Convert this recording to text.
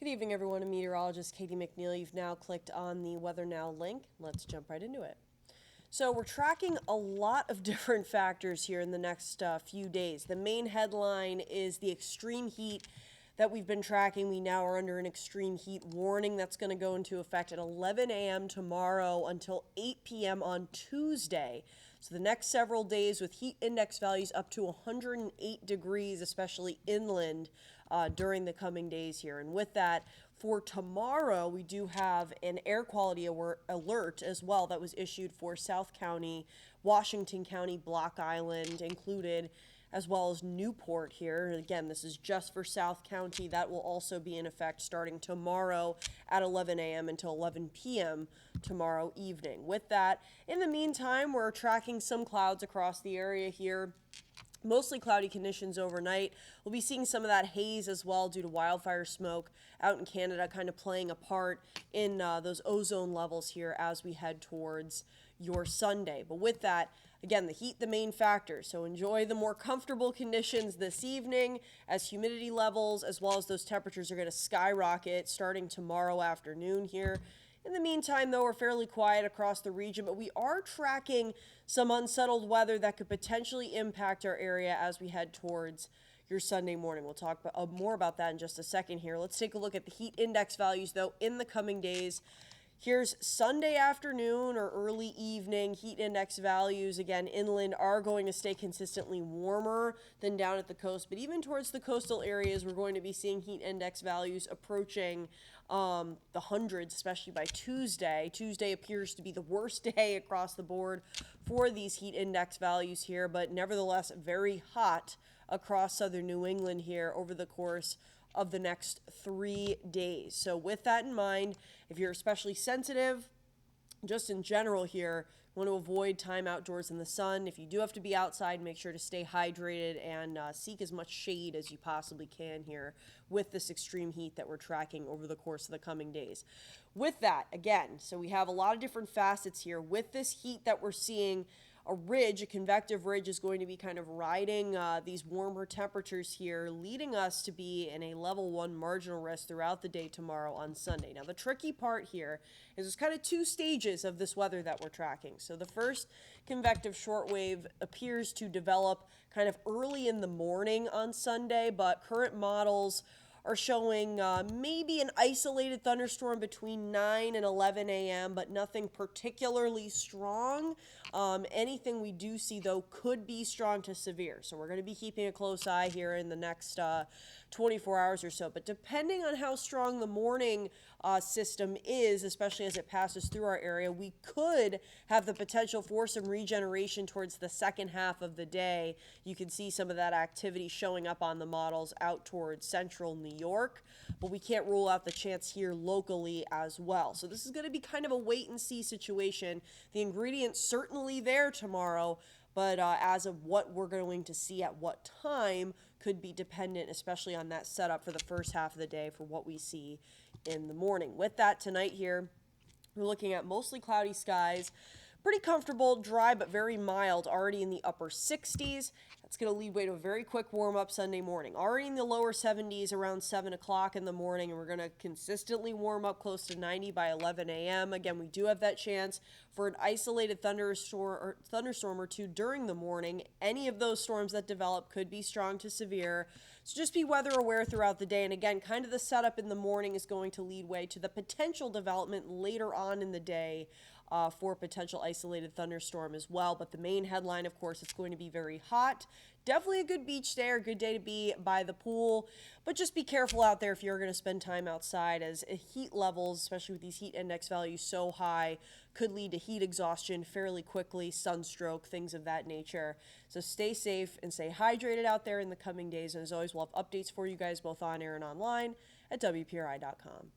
Good evening, everyone. I'm meteorologist Catie McNeil. You've now clicked on the Weather Now link. Let's jump right into it. So we're tracking a lot of different factors here in the next few days. The main headline is the extreme heat that we've been tracking. We now are under an extreme heat warning that's going to go into effect at 11 a.m. tomorrow until 8 p.m. on Tuesday. So the next several days with heat index values up to 108 degrees, especially inland, during the coming days here. And with that, for tomorrow, we do have an air quality alert as well that was issued for South County, Washington County, Block Island included, as well as Newport here. Again, this is just for South County. That will also be in effect starting tomorrow at 11 a.m. until 11 p.m. tomorrow evening. With that, in the meantime, we're tracking some clouds across the area here. Mostly cloudy conditions overnight. We'll be seeing some of that haze as well due to wildfire smoke out in Canada kind of playing a part in those ozone levels here as we head towards your Sunday. But with that, again, the heat, the main factor. So enjoy the more comfortable conditions this evening as humidity levels as well as those temperatures are going to skyrocket starting tomorrow afternoon here. In the meantime, though, we're fairly quiet across the region, but we are tracking some unsettled weather that could potentially impact our area as we head towards your Sunday morning. We'll talk more about that in just a second here. Let's take a look at the heat index values, though, in the coming days. Here's Sunday afternoon or early evening heat index values. Again, inland are going to stay consistently warmer than down at the coast, but even towards the coastal areas, we're going to be seeing heat index values approaching the hundreds, especially by Tuesday. Tuesday appears to be the worst day across the board for these heat index values here, but nevertheless very hot across southern New England here over the course of the next 3 days. So with that in mind, if you're especially sensitive, just in general here, you want to avoid time outdoors in the sun. If you do have to be outside, make sure to stay hydrated and seek as much shade as you possibly can here with this extreme heat that we're tracking over the course of the coming days. With that, again, so we have a lot of different facets here. With this heat that we're seeing, a convective ridge is going to be kind of riding these warmer temperatures here, leading us to be in a level 1 marginal risk throughout the day tomorrow on Sunday. Now, the tricky part here is there's kind of 2 stages of this weather that we're tracking. So the first convective shortwave appears to develop kind of early in the morning on Sunday, but current models are showing maybe an isolated thunderstorm between 9 and 11 a.m., but nothing particularly strong. Anything we do see, though, could be strong to severe. So we're going to be keeping a close eye here in the next 24 hours or so. But depending on how strong the morning system is, especially as it passes through our area, we could have the potential for some regeneration towards the second half of the day. You can see some of that activity showing up on the models out towards central New York, but we can't rule out the chance here locally as well. So this is going to be kind of a wait and see situation. The ingredients certainly there tomorrow, but as of what we're going to see at what time could be dependent, especially on that setup for the first half of the day for what we see in the morning. With that, tonight here, we're looking at mostly cloudy skies. Pretty comfortable, dry, but very mild, already in the upper 60s. That's going to lead way to a very quick warm-up Sunday morning. Already in the lower 70s around 7 o'clock in the morning, and we're going to consistently warm up close to 90 by 11 a.m. Again, we do have that chance for an isolated thunderstorm or two during the morning. Any of those storms that develop could be strong to severe. So just be weather aware throughout the day. And again, kind of the setup in the morning is going to lead way to the potential development later on in the day for potential isolated thunderstorm as well. But the main headline, of course, it's going to be very hot. Definitely a good beach day, a good day to be by the pool. But just be careful out there if you're going to spend time outside, as heat levels, especially with these heat index values so high, could lead to heat exhaustion fairly quickly, sunstroke, things of that nature. So stay safe and stay hydrated out there in the coming days. And as always, we'll have updates for you guys both on air and online at WPRI.com.